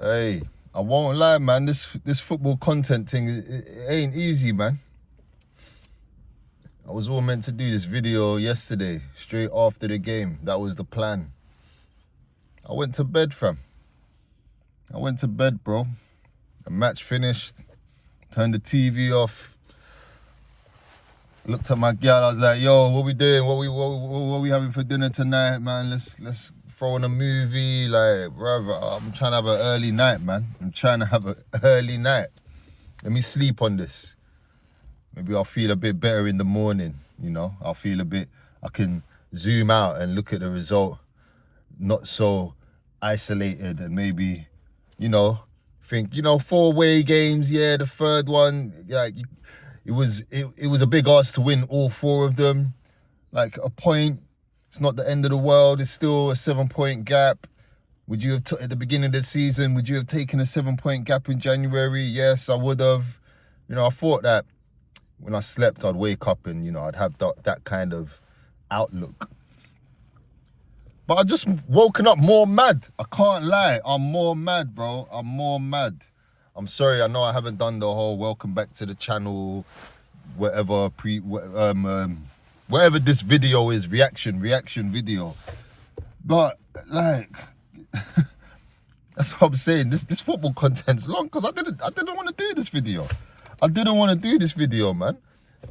Hey, I won't lie, man. This football content thing, it ain't easy, man. I was all meant to do this video yesterday, straight after the game. That was the plan. I went to bed, fam. I went to bed, bro. The match finished. Turned the TV off. Looked at my girl. I was like, "Yo, what we doing? What we having for dinner tonight, man? Let's throw on a movie, like, brother. I'm trying to have an early night, man. I'm trying to have an early night. Let me sleep on this. Maybe I'll feel a bit better in the morning, you know? I'll feel a bit, I can zoom out and look at the result, not so isolated, and maybe, you know, think, 4 away games, yeah, the third one, like, it was a big ask to win all 4 of them. Like, a point, it's not the end of the world, it's still a 7-point gap. Would you have, at the beginning of the season, would you have taken a 7-point gap in January? Yes, I would have. I thought that when I slept, I'd wake up and, I'd have that kind of outlook. But I just woken up more mad. I can't lie. I'm more mad, bro. I'm more mad. I'm sorry. I know I haven't done the whole welcome back to the channel, whatever this video is, reaction video. But, like, that's what I'm saying. This football content's long because I didn't want to do this video. I didn't want to do this video, man.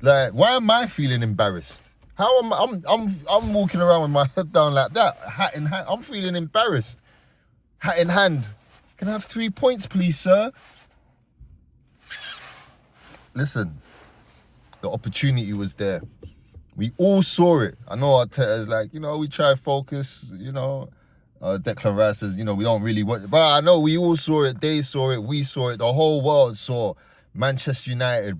Like, why am I feeling embarrassed? How am I'm walking around with my head down like that, hat in hand. I'm feeling embarrassed. Hat in hand. Can I have 3 points, please, sir? Listen, the opportunity was there. We all saw it. I know Arteta's like, we try to focus, Declan Rice says, we don't really want it. But I know we all saw it. They saw it. We saw it. The whole world saw Manchester United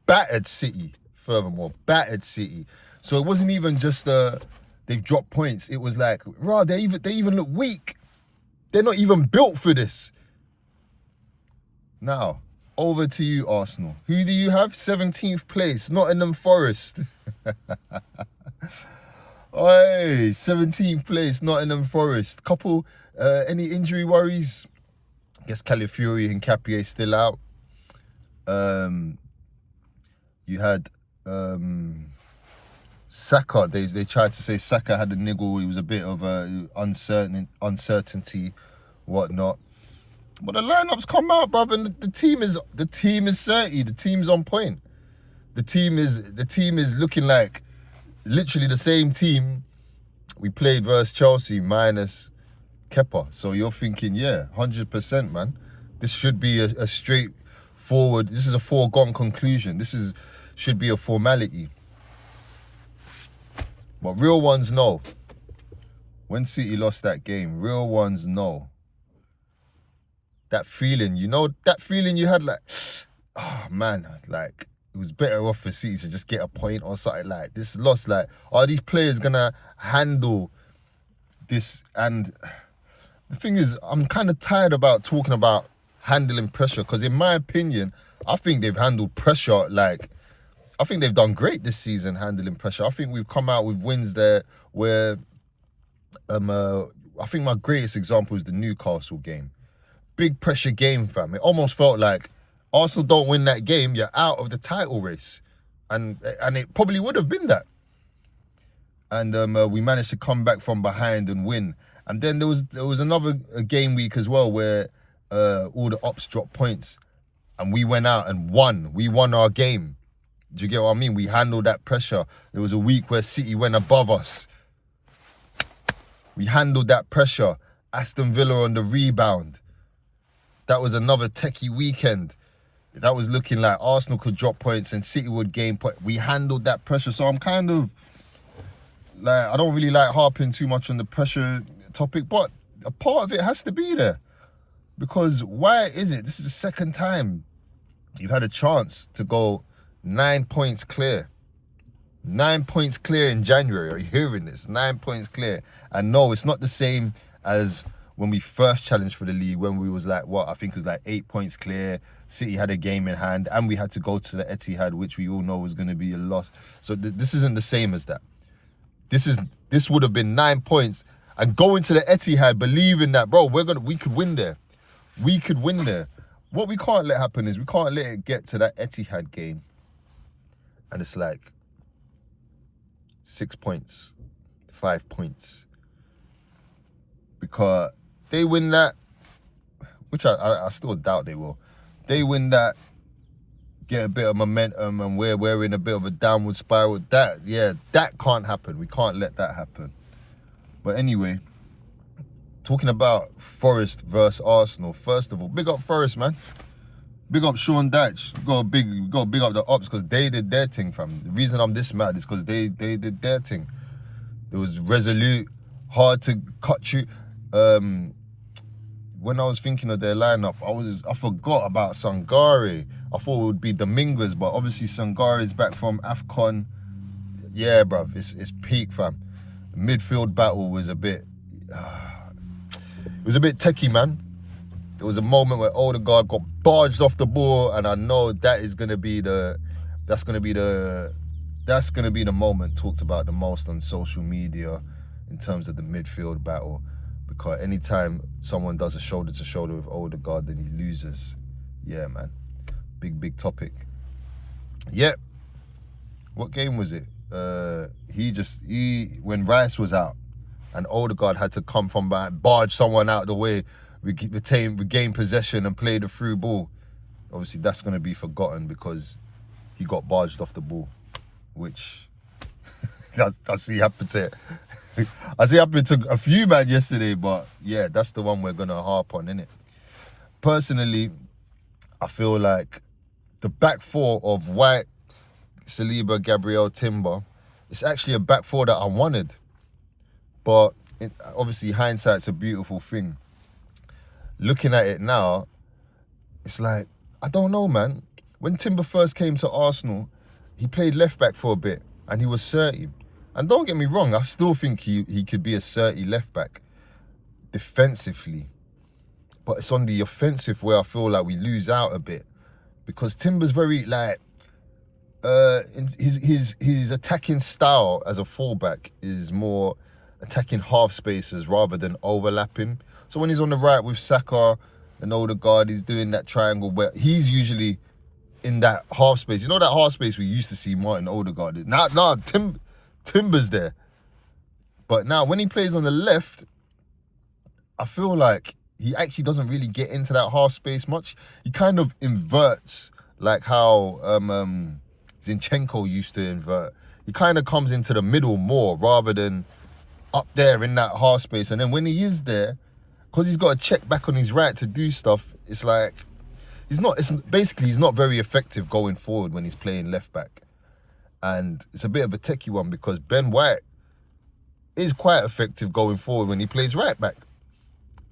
battered City. Furthermore, battered City. So it wasn't even just they've dropped points. It was like, they even look weak. They're not even built for this. Now, over to you, Arsenal. Who do you have? 17th place, Nottingham Forest. Oi, 17th place, Nottingham Forest. Couple, any injury worries? I guess Calafiori and Capier still out. You had Saka. They tried to say Saka had a niggle. It was a bit of a uncertainty, whatnot. But the lineup's come out, brother, and the team is 30. The team's on point. The team is looking like literally the same team we played versus Chelsea minus Kepa. So you're thinking, yeah, 100%, man. This should be a straightforward. This is a foregone conclusion. Should be a formality. But real ones know. When City lost that game, real ones know. That feeling, that feeling you had, like, oh man, like, it was better off for City to just get a point or something like this loss. Like, are these players gonna handle this? And the thing is, I'm kind of tired about talking about handling pressure, because in my opinion, I think they've handled pressure, like, I think they've done great this season handling pressure. I think we've come out with wins there where, I think my greatest example is the Newcastle game. Big pressure game, fam. It almost felt like Arsenal don't win that game, you're out of the title race. And it probably would have been that. And we managed to come back from behind and win. And then there was another game week as well where all the ops dropped points. And we went out and won. We won our game. Do you get what I mean? We handled that pressure. There was a week where City went above us. We handled that pressure. Aston Villa on the rebound. That was another techie weekend. That was looking like Arsenal could drop points and City would gain points. We handled that pressure. So I'm kind of, like, I don't really like harping too much on the pressure topic, but a part of it has to be there. Because why is it? This is the second time you've had a chance to go 9 points clear. 9 points clear in January. Are you hearing this? 9 points clear. And no, it's not the same as when we first challenged for the league, when we was like, I think it was like 8 points clear. City had a game in hand and we had to go to the Etihad, which we all know was going to be a loss. So this isn't the same as that. This would have been 9 points and going to the Etihad believing that, bro, we could win there. We could win there. What we can't let happen is we can't let it get to that Etihad game and it's like 6 points, 5 points. Because they win that, which I still doubt they will. They win that, get a bit of momentum, and we're in a bit of a downward spiral. That can't happen. We can't let that happen. But anyway, talking about Forest versus Arsenal. First of all, big up Forest, man. Big up Sean Dyche. Got to big up the ops because they did their thing, fam. The reason I'm this mad is because they did their thing. It was resolute, hard to cut you. When I was thinking of their lineup, I forgot about Sangare. I thought it would be Dominguez, but obviously Sangare is back from AFCON. Yeah, bruv, it's peak, fam. The midfield battle was a bit, it was a bit techie, man. There was a moment where Odegaard got barged off the ball, and I know that's gonna be the moment talked about the most on social media in terms of the midfield battle. Because anytime someone does a shoulder to shoulder with Odegaard, then he loses. Yeah, man. Big topic. Yep. What game was it? When Rice was out and Odegaard had to come from behind, barge someone out of the way, regain possession and play the through ball. Obviously, that's going to be forgotten because he got barged off the ball, which I see happen to a few man yesterday, but yeah, that's the one we're going to harp on, innit? Personally, I feel like the back four of White, Saliba, Gabriel, Timber, it's actually a back four that I wanted. But obviously, hindsight's a beautiful thing. Looking at it now, it's like, I don't know, man. When Timber first came to Arsenal, he played left back for a bit and he was 30. And don't get me wrong, I still think he could be a 30 left back defensively. But it's on the offensive where I feel like we lose out a bit. Because Timber's very, like, his attacking style as a fullback is more attacking half spaces rather than overlapping. So when he's on the right with Saka and Odegaard, he's doing that triangle where he's usually in that half space. You know that half space we used to see Martin Odegaard in? Nah, Timber's there. But now when he plays on the left, I feel like he actually doesn't really get into that half space much. He kind of inverts like how Zinchenko used to invert. He kind of comes into the middle more rather than up there in that half space. And then when he is there, because he's got to check back on his right to do stuff, it's like he's not very effective going forward when he's playing left back. And it's a bit of a techie one because Ben White is quite effective going forward when he plays right back.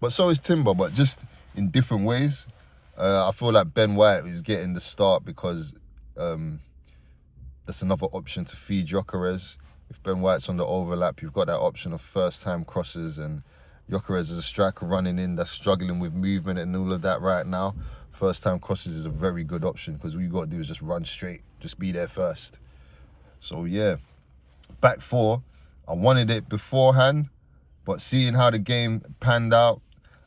But so is Timber, but just in different ways. I feel like Ben White is getting the start because that's another option to feed Gyökeres. If Ben White's on the overlap, you've got that option of first-time crosses, and Gyökeres is a striker running in that's struggling with movement and all of that right now. First-time crosses is a very good option because all you got to do is just run straight, just be there first. So yeah, back four, I wanted it beforehand, but seeing how the game panned out,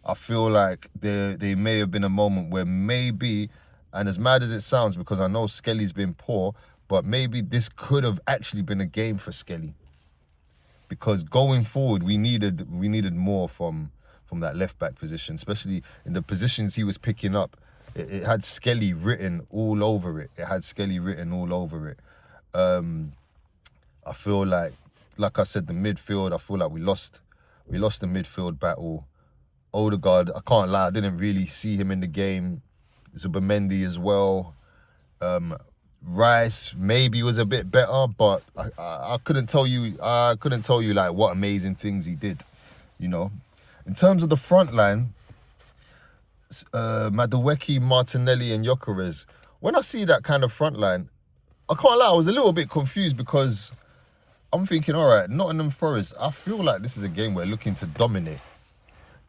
I feel like there may have been a moment where maybe, and as mad as it sounds, because I know Skelly's been poor, but maybe this could have actually been a game for Skelly. Because going forward, we needed more from that left back position, especially in the positions he was picking up. It had Skelly written all over it. I feel like I said, the midfield, I feel like we lost the midfield battle. Odegaard, I can't lie, I didn't really see him in the game. Zubimendi as well. Rice maybe was a bit better, but I couldn't tell you like what amazing things he did, you know. In terms of the front line, Madueke, Martinelli and Gyökeres, when I see that kind of front line, I can't lie, I was a little bit confused because I'm thinking, all right, Nottingham Forest, I feel like this is a game we're looking to dominate.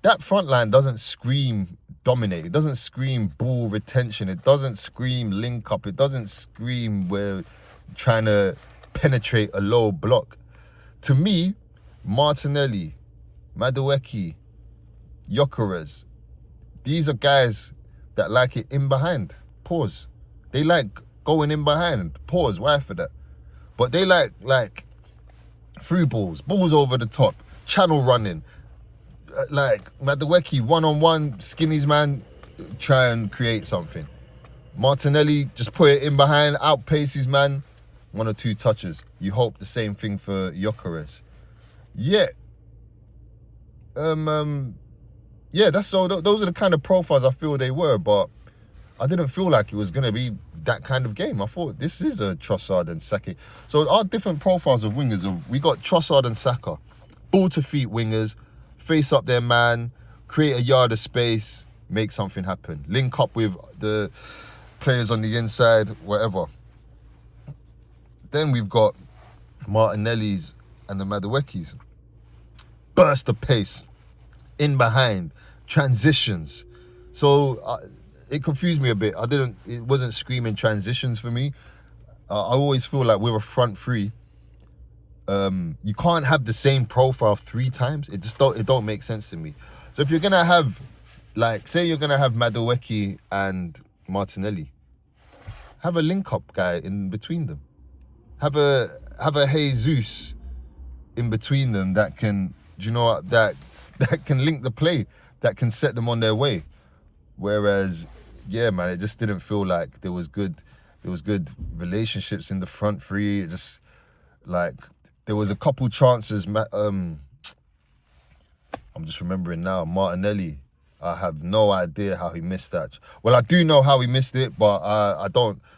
That front line doesn't scream dominate. It doesn't scream ball retention. It doesn't scream link up. It doesn't scream we're trying to penetrate a low block. To me, Martinelli, Madueke, Gyökeres, These are guys that like it in behind. Pause. They like going in behind. Pause. Why for that? But they like through balls over the top, channel running. Like Madueke, one-on-one, skinnies man, try and create something. Martinelli, just put it in behind, outpaces man, 1 or 2 touches. You hope the same thing for Gyökeres. Yeah. Yeah, those are the kind of profiles I feel they were, but I didn't feel like it was going to be that kind of game. I thought this is a Trossard and Saka. So our different profiles of wingers, we got Trossard and Saka, ball to feet wingers, face up their man, create a yard of space, make something happen. Link up with the players on the inside, whatever. Then we've got Martinelli's and the Maduekis. Burst of pace, in behind, transitions. So it confused me a bit. It wasn't screaming transitions for me. I always feel like we're a front three. You can't have the same profile 3 times. It don't make sense to me. So if you're gonna have, like, say you're gonna have Madueke and Martinelli, have a link up guy in between them. Have a Jesus in between them that can, that can link the play, that can set them on their way. Whereas, yeah, man, it just didn't feel like there was good relationships in the front three. It just, like, there was a couple chances. I'm just remembering now, Martinelli. I have no idea how he missed that. Well, I do know how he missed it, but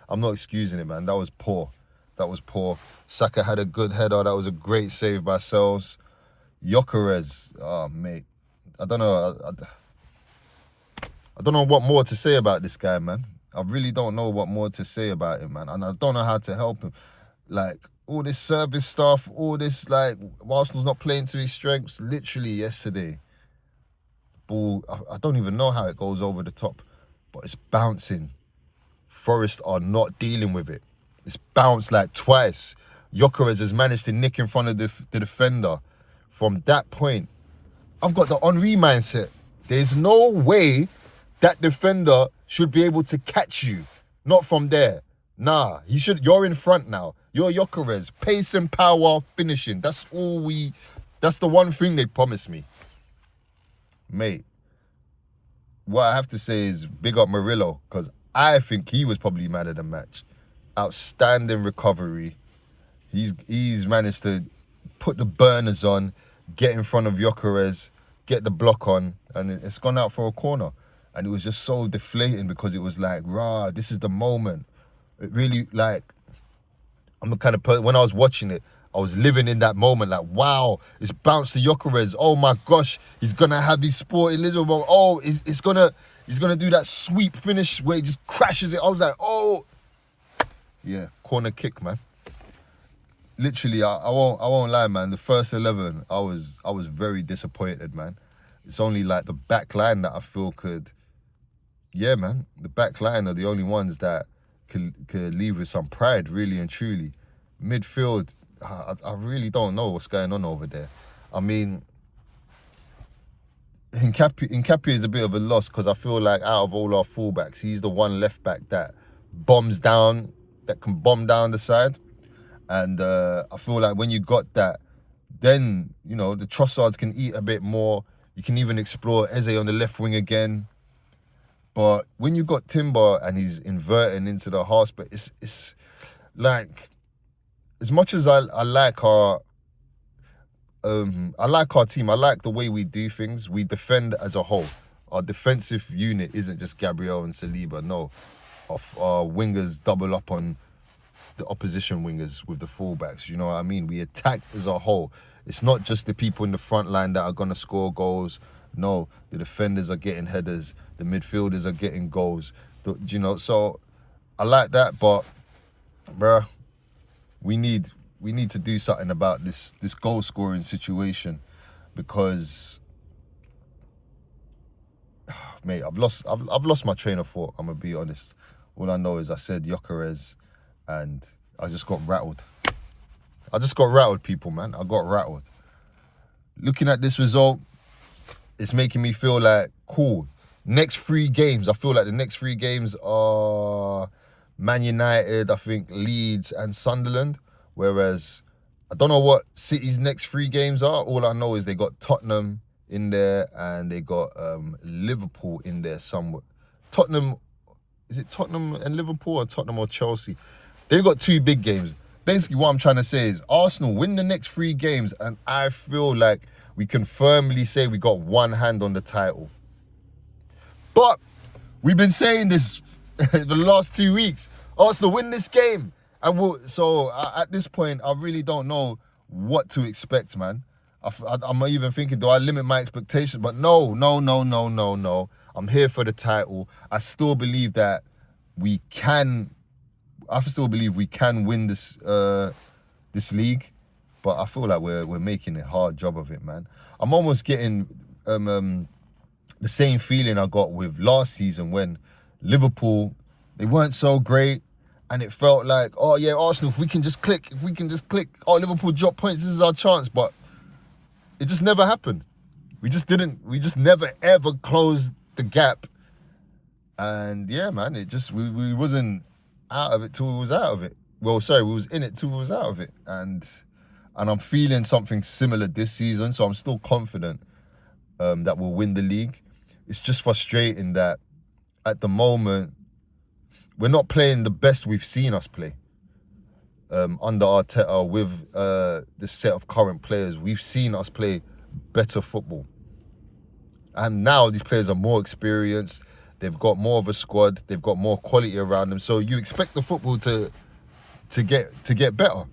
I'm not excusing it, man. That was poor. Saka had a good header. That was a great save by Sels. Gyökeres, oh, mate. I don't know. I don't know what more to say about this guy, man. I really don't know what more to say about him, man. And I don't know how to help him. Like, all this service stuff, all this, like, Arsenal's not playing to his strengths. Literally yesterday, ball, I don't even know how it goes over the top, but it's bouncing. Forest are not dealing with it. It's bounced like twice. Gyökeres has managed to nick in front of the defender. From that point, I've got the Henry mindset. There's no way that defender should be able to catch you. Not from there. Nah, you're in front now. You're Gyökeres. Pace and power, finishing. That's the one thing they promised me. Mate, what I have to say is big up Murillo, because I think he was probably man of the match. Outstanding recovery. He's managed to put the burners on, get in front of Gyökeres, get the block on, and it's gone out for a corner. And it was just so deflating because it was like, this is the moment. It really, like, I'm the kind of person, when I was watching it, I was living in that moment, like, wow, it's bounced to Gyökeres. Oh my gosh, he's gonna have these sporting Lisbon. Oh, he's gonna do that sweep finish where he just crashes it. I was like, oh, yeah, corner kick, man. Literally, I won't lie, man. The first 11, I was very disappointed, man. It's only like the back line that I feel could, yeah, man. The back line are the only ones that could leave with some pride, really and truly. Midfield, I really don't know what's going on over there. I mean, Hincapié is a bit of a loss because I feel like out of all our fullbacks, he's the one left back that can bomb down the side. And I feel like when you got that, then, the Trossards can eat a bit more. You can even explore Eze on the left wing again. But when you got Timber and he's inverting into the half space, it's like, as much as I like our team, I like the way we do things. We defend as a whole. Our defensive unit isn't just Gabriel and Saliba. No, our wingers double up on the opposition wingers with the fullbacks. You know what I mean? We attack as a whole. It's not just the people in the front line that are going to score goals. No, the defenders are getting headers. The midfielders are getting goals. So I like that, but, bruh, we need to do something about this goal scoring situation, because, mate, I've lost my train of thought. I'm gonna be honest. All I know is I said Gyökeres, and I just got rattled. People, man. I got rattled. Looking at this result, it's making me feel like, cool. next 3 games, I feel like the next 3 games are Man United, I think Leeds and Sunderland. Whereas I don't know what City's next 3 games are. All I know is they got Tottenham in there and they got Liverpool in there somewhere. Tottenham, is it Tottenham and Liverpool or Tottenham or Chelsea? They've got 2 big games. Basically, what I'm trying to say is Arsenal win the next 3 games and I feel like we can firmly say we got one hand on the title. But we've been saying this for the last 2 weeks. Arsenal win this game. And at this point, I really don't know what to expect, man. I'm even thinking, do I limit my expectations? But no. I'm here for the title. I still believe that we can. I still believe we can win this league, but I feel like we're making a hard job of it, man. I'm almost getting the same feeling I got with last season when Liverpool, they weren't so great. And it felt like, oh yeah, Arsenal, if we can just click, oh, Liverpool drop points, this is our chance. But it just never happened. We just never ever closed the gap. And yeah, man, it just, we wasn't out of it till we was out of it. Well, sorry, we was in it till we was out of it. And I'm feeling something similar this season, so I'm still confident that we'll win the league. It's just frustrating that at the moment, we're not playing the best we've seen us play. Under Arteta, with this set of current players, we've seen us play better football. And now these players are more experienced. They've got more of a squad. They've got more quality around them. So you expect the football to get better.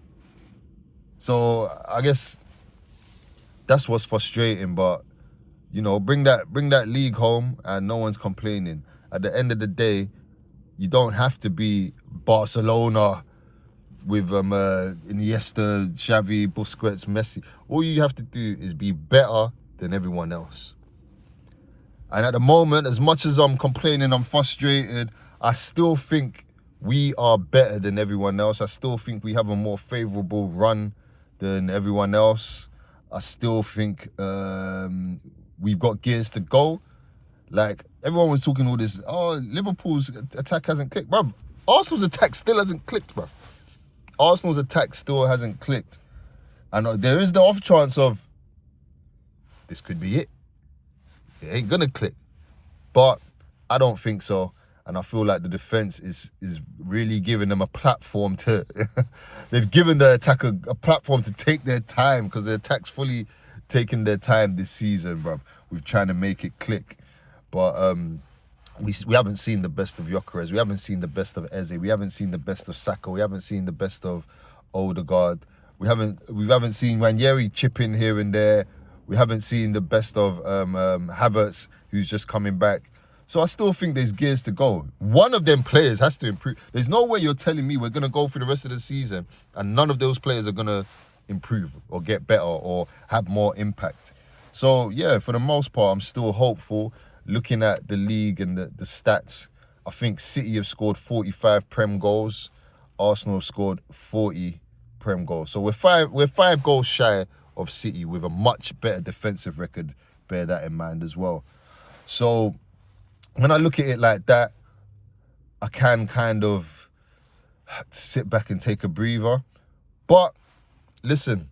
So I guess that's what's frustrating. But you know, bring that league home, and no one's complaining. At the end of the day, you don't have to be Barcelona with Iniesta, Xavi, Busquets, Messi. All you have to do is be better than everyone else. And at the moment, as much as I'm complaining, I'm frustrated, I still think we are better than everyone else. I still think we have a more favourable run than everyone else. I still think we've got gears to go. Like, everyone was talking all this, oh, Liverpool's attack hasn't clicked. Bruv, Arsenal's attack still hasn't clicked, bruv. Arsenal's attack still hasn't clicked. And there is the off chance of, this could be it. It ain't gonna click. But I don't think so. And I feel like the defence is really giving them a platform to... they've given the attack a platform to take their time, because the attack's fully taking their time this season, bruv. We're trying to make it click. But we haven't seen the best of Gyökeres. We haven't seen the best of Eze. We haven't seen the best of Saka. We haven't seen the best of Odegaard. We haven't seen Ranieri chip in here and there. We haven't seen the best of Havertz, who's just coming back. So I still think there's gears to go. One of them players has to improve. There's no way you're telling me we're going to go through the rest of the season and none of those players are going to improve or get better or have more impact. So yeah, for the most part, I'm still hopeful. Looking at the league and the stats, I think City have scored 45 Prem goals. Arsenal have scored 40 Prem goals. So we're five goals shy of City with a much better defensive record. Bear that in mind as well. So when I look at it like that, I can kind of sit back and take a breather. But listen,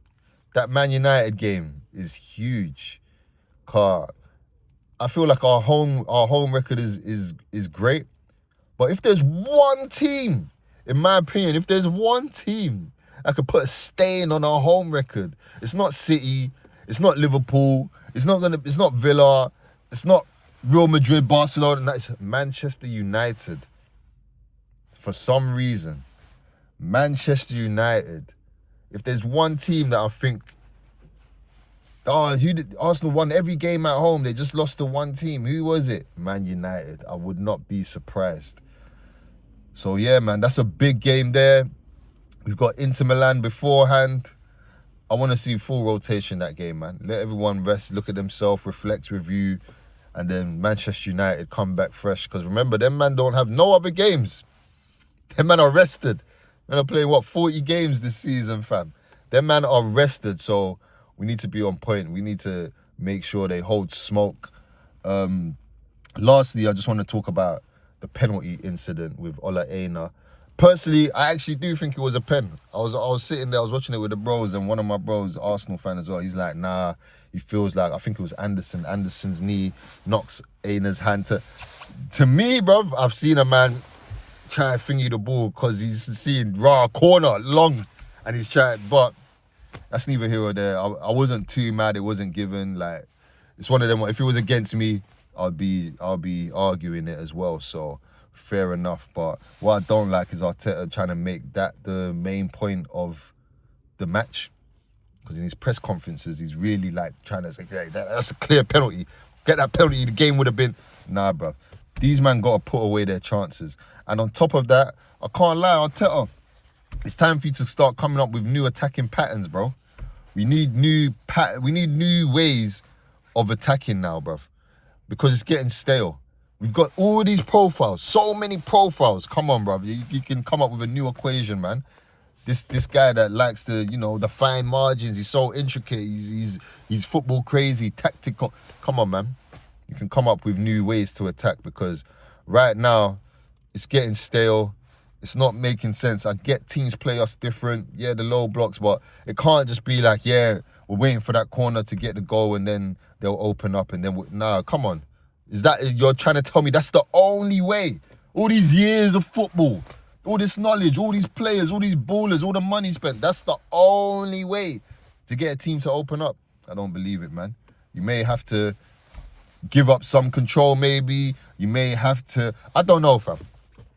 that Man United game is huge. I feel like our home record is great. But if there's one team, in my opinion, if there's one team that could put a stain on our home record, it's not City, it's not Liverpool, it's not Villa, it's not Real Madrid, Barcelona, it's Manchester United. For some reason, Manchester United. If there's one team that I think, Arsenal won every game at home, they just lost to one team. Who was it? Man United. I would not be surprised. So yeah, man, that's a big game there. We've got Inter Milan beforehand. I want to see full rotation that game, man. Let everyone rest, look at themselves, reflect, review, and then Manchester United come back fresh. Because remember, them man don't have no other games. Them man are rested. They're playing, 40 games this season, fam. Them man are rested, so we need to be on point. We need to make sure they hold smoke. Lastly, I just want to talk about the penalty incident with Ola Aina. Personally, I actually do think it was a pen. I was sitting there, I was watching it with the bros, and one of my bros, Arsenal fan as well, he's like, nah, he feels like, I think it was Anderson's knee knocks Aina's hand. To me, bruv, I've seen a man try to thingy the ball because he's seeing raw corner, long, and he's trying, but that's neither here or there. I wasn't too mad, it wasn't given, like, it's one of them, if it was against me, I'll be arguing it as well, so fair enough. But what I don't like is Arteta trying to make that the main point of the match, because in his press conferences he's really like trying to say, hey, that's a clear penalty, get that penalty, the game would have been, nah bro, these men got to put away their chances. And on top of that, I can't lie, Arteta, it's time for you to start coming up with new attacking patterns, bro. We need new ways of attacking now, bruv, because it's getting stale. We've got all these profiles, so many profiles. Come on, bruv, you can come up with a new equation, man. This guy that likes the, the fine margins, he's so intricate, he's football crazy, tactical. Come on, man. You can come up with new ways to attack, because right now it's getting stale. It's not making sense. I get teams play us different. Yeah, the low blocks, but it can't just be like, yeah, we're waiting for that corner to get the goal and then they'll open up and then... Nah, come on. You're trying to tell me that's the only way? All these years of football, all this knowledge, all these players, all these ballers, all the money spent, that's the only way to get a team to open up? I don't believe it, man. You may have to give up some control, maybe. You may have to... I don't know, fam.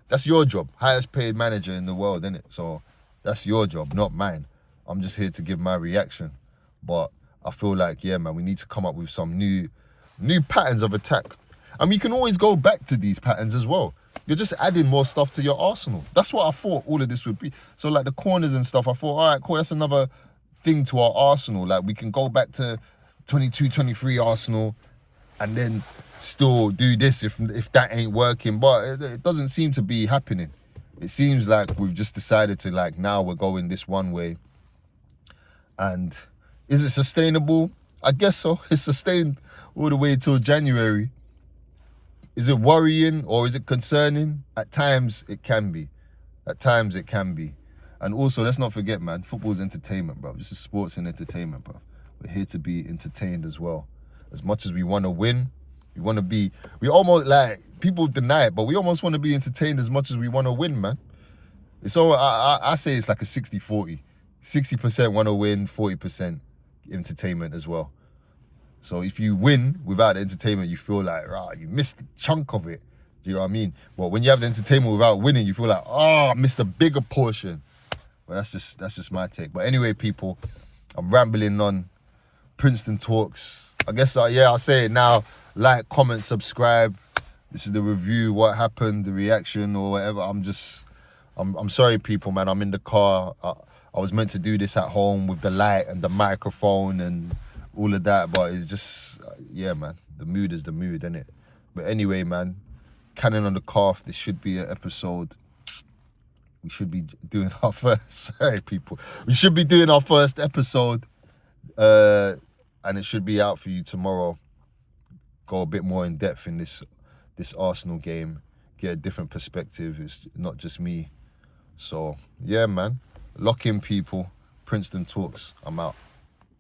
That's your job. Highest paid manager in the world, innit? So that's your job, not mine. I'm just here to give my reaction. But I feel like, yeah, man, we need to come up with some new patterns of attack. And we can always go back to these patterns as well. You're just adding more stuff to your arsenal. That's what I thought all of this would be. So like the corners and stuff, I thought, all right, cool, that's another thing to our arsenal. Like we can go back to 22, 23 Arsenal and then still do this if that ain't working. But it doesn't seem to be happening. It seems like we've just decided to, like, now we're going this one way. And is it sustainable? I guess so. It's sustained all the way till January. Is it worrying or is it concerning? At times it can be. At times it can be. And also, let's not forget, man, football's entertainment, bro. This is sports and entertainment, bro. We're here to be entertained as well. As much as we want to win, we almost, like, people deny it, but we almost want to be entertained as much as we want to win, man. It's all, I say it's like a 60-40. 60% want to win, 40% entertainment as well. So if you win without the entertainment, you feel like, you missed a chunk of it. Do you know what I mean? But when you have the entertainment without winning, you feel like, I missed a bigger portion. But that's just my take. But anyway, people, I'm rambling on. Princeton Talks. I guess, I'll say it now. Like, comment, subscribe. This is the review, what happened, the reaction or whatever. I'm sorry, people, man. I'm in the car. I was meant to do this at home with the light and the microphone and all of that. But it's just, yeah, man. The mood is the mood, innit? But anyway, man. Cannon on the calf. This should be an episode. We should be doing our first... Sorry, people. We should be doing our first episode. And it should be out for you tomorrow. Go a bit more in depth in this Arsenal game. Get a different perspective. It's not just me. So, yeah, man. Lock in, people. Princeton Talks. I'm out.